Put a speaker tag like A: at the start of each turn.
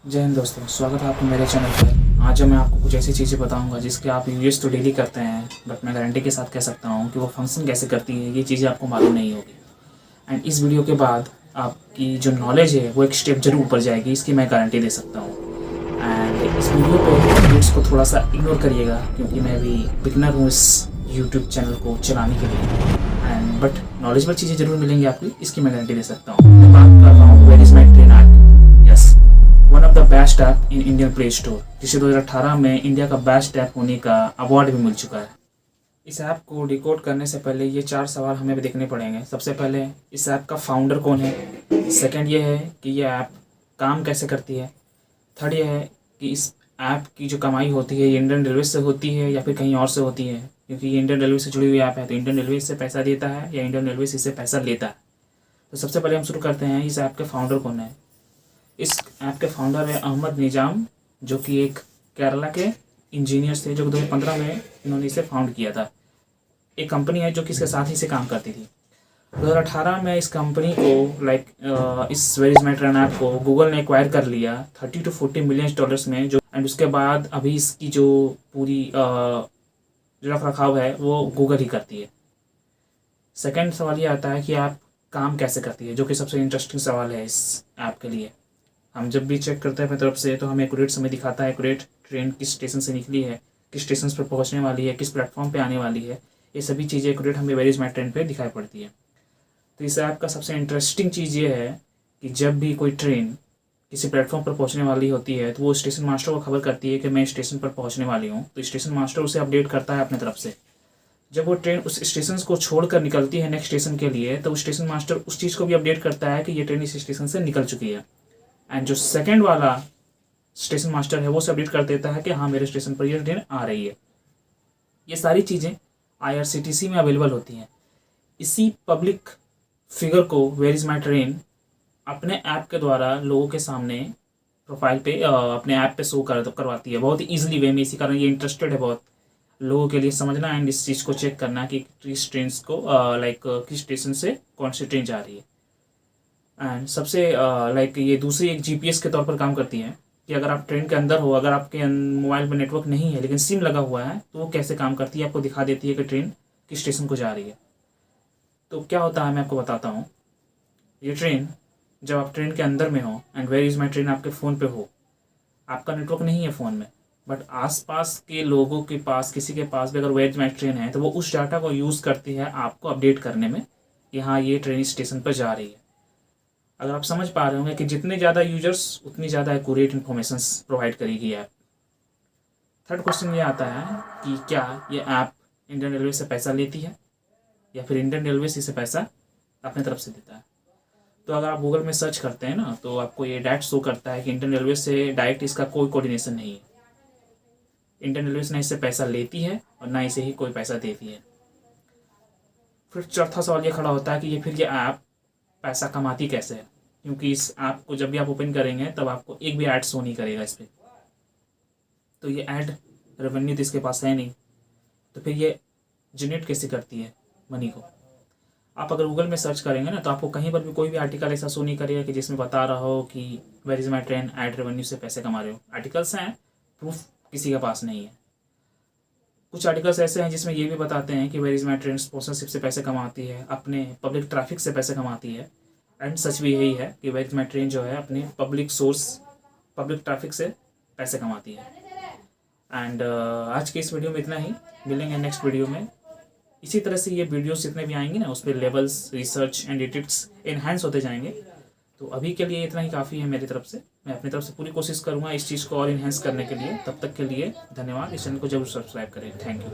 A: जय हिंद दोस्तों, स्वागत है आपको मेरे चैनल पर। आज मैं आपको कुछ ऐसी चीज़ें बताऊंगा जिसके आप यूज़ तो डेली करते हैं, बट मैं गारंटी के साथ कह सकता हूं कि वो फंक्शन कैसे करती है ये चीज़ें आपको मालूम नहीं होगी। एंड इस वीडियो के बाद आपकी जो नॉलेज है वो एक स्टेप जरूर ऊपर जाएगी, इसकी मैं गारंटी दे सकता हूँ। एंड इस वीडियो पे टिप्स को थोड़ा सा इग्नोर करिएगा क्योंकि मैं भी बिगनर हूँ इस यूट्यूब चैनल को चलाने के लिए। एंड बट नॉलेजेबल चीज़ें जरूर मिलेंगी आपकी, इसकी मैं गारंटी दे सकता हूँ। मैं बात कर रहा हूँ where is my train app. Yes, one of the best app in Indian play store, जिसे 2018 में इंडिया का बेस्ट ऐप होने का अवार्ड भी मिल चुका है। इस ऐप को डिकोड करने से पहले ये 4 सवाल हमें भी देखने पड़ेंगे। सबसे पहले, इस ऐप का फाउंडर कौन है। सेकंड ये है कि ये ऐप काम कैसे करती है। थर्ड ये है कि इस ऐप की जो कमाई होती है ये इंडियन रेलवे से होती है या फिर कहीं और से होती है, क्योंकि ये इंडियन रेलवे से जुड़ी हुई ऐप है तो इंडियन रेलवे से पैसा देता है या इंडियन रेलवे से पैसा लेता है। तो सबसे पहले हम शुरू करते हैं, इस ऐप के फाउंडर कौन है। इस ऐप के फाउंडर है अहमद निजाम, जो कि एक केरला के इंजीनियर्स थे, जो 2015 में इन्होंने इसे फाउंड किया था। एक कंपनी है जो कि इसके साथ ही से काम करती थी। 2018 में इस कंपनी को इस where is my train app को गूगल ने एक्वायर कर लिया 30 to 40 मिलियन डॉलर्स में। जो एंड उसके बाद अभी इसकी जो पूरी रख रखाव है वो गूगल ही करती है। सेकेंड सवाल ये आता है कि ऐप काम कैसे करती है, जो कि सबसे इंटरेस्टिंग सवाल है इस ऐप के लिए। हम जब भी चेक करते हैं अपनी तरफ से तो हमें एक्यूरेट समय दिखाता है, एक्यूरेट ट्रेन किस स्टेशन से निकली है, किस स्टेशन पर पहुंचने वाली है, किस प्लेटफॉर्म पे आने वाली है। ये सभी चीज़ें एक्यूरेट हमें वेयर इज माई ट्रेन पे दिखाई पड़ती है। तो इस ऐप का सबसे इंटरेस्टिंग चीज़ ये है कि जब भी कोई ट्रेन किसी प्लेटफॉर्म पर पहुंचने वाली होती है तो वो स्टेशन मास्टर को खबर करती है कि मैं स्टेशन पर पहुँचने वाली हूँ। तो स्टेशन मास्टर उसे अपडेट करता है अपनी तरफ से। जब वो ट्रेन उस स्टेशन को छोड़कर निकलती है नेक्स्ट स्टेशन के लिए, तो स्टेशन मास्टर उस चीज़ को भी अपडेट करता है कि ये ट्रेन इस स्टेशन से निकल चुकी है। एंड जो सेकंड वाला स्टेशन मास्टर है वो से अपडेट कर देता है कि हाँ, मेरे स्टेशन पर ये ट्रेन आ रही है। ये सारी चीज़ें IRCTC में अवेलेबल होती हैं। इसी पब्लिक फिगर को वेयर इज़ माई ट्रेन अपने ऐप के द्वारा लोगों के सामने प्रोफाइल पे अपने ऐप पे शो करवाती है बहुत ही ईजिली वे में। इसी कारण ये इंटरेस्टेड है बहुत लोगों के लिए समझना एंड इस चीज़ को चेक करना कि किस ट्रेन को किस स्टेशन से कौन सी ट्रेन जा रही है। एंड सबसे ये दूसरी एक GPS के तौर पर काम करती है कि अगर आप ट्रेन के अंदर हो, अगर आपके मोबाइल में नेटवर्क नहीं है लेकिन सिम लगा हुआ है, तो वो कैसे काम करती है, आपको दिखा देती है कि ट्रेन किस स्टेशन को जा रही है। तो क्या होता है मैं आपको बताता हूँ। ये ट्रेन, जब आप ट्रेन के अंदर में हो and where is my train आपके फ़ोन पे हो, आपका नेटवर्क नहीं है फ़ोन में, बट आसपास के लोगों के पास, किसी के पास भी अगर वेयर इज़ माई ट्रेन है, तो वो उस डाटा को यूज़ करती है आपको अपडेट करने में कि हाँ, ये ट्रेन इस स्टेशन पर जा रही है। अगर आप समझ पा रहे होंगे कि जितने ज़्यादा यूजर्स उतनी ज़्यादा एक्यूरेट इन्फॉर्मेशन प्रोवाइड करेगी ऐप। थर्ड क्वेश्चन ये आता है कि क्या ये ऐप इंडियन रेलवे से पैसा लेती है या फिर इंडियन रेलवे से इसे पैसा अपने तरफ से देता है। तो अगर आप गूगल में सर्च करते हैं ना, तो आपको ये डायरेक्ट शो करता है कि इंडियन रेलवे से डायरेक्ट इसका कोई कोऑर्डिनेशन नहीं है। इंडियन रेलवे से ना इससे पैसा लेती है और ना इसे ही कोई पैसा देती है। फिर चौथा सवाल ये खड़ा होता है कि ये ऐप पैसा कमाती कैसे है, क्योंकि इस ऐप को जब भी आप ओपन करेंगे तब आपको एक भी ऐड शो नहीं करेगा इस पर। तो ये ऐड रेवेन्यू तो इसके पास है नहीं, तो फिर ये जनरेट कैसे करती है मनी को। आप अगर गूगल में सर्च करेंगे ना, तो आपको कहीं पर भी कोई भी आर्टिकल ऐसा शो नहीं करेगा कि जिसमें बता रहा हो कि where is my train ad revenue से पैसे कमा रहे हो। आर्टिकल्स हैं, प्रूफ किसी के पास नहीं है। कुछ आर्टिकल्स ऐसे हैं जिसमें ये भी बताते हैं कि where is my train sponsorship से पैसे कमाती है, अपने पब्लिक ट्रैफिक से पैसे कमाती है। एंड सच भी यही है कि वेयर इज़ माई ट्रेन जो है अपने पब्लिक सोर्स, पब्लिक ट्रैफिक से पैसे कमाती है। एंड आज के इस वीडियो में इतना ही। मिलेंगे नेक्स्ट वीडियो में। इसी तरह से ये वीडियोस जितने भी आएंगे ना, उस पर levels, research and edits enhance होते जाएंगे। तो अभी के लिए इतना ही काफ़ी है मेरी तरफ से। मैं अपनी तरफ से पूरी कोशिश करूँगा इस चीज़ को और इन्हेंस करने के लिए। तब तक के लिए धन्यवाद। इस चैनल को जरूर सब्सक्राइब करें। Thank you.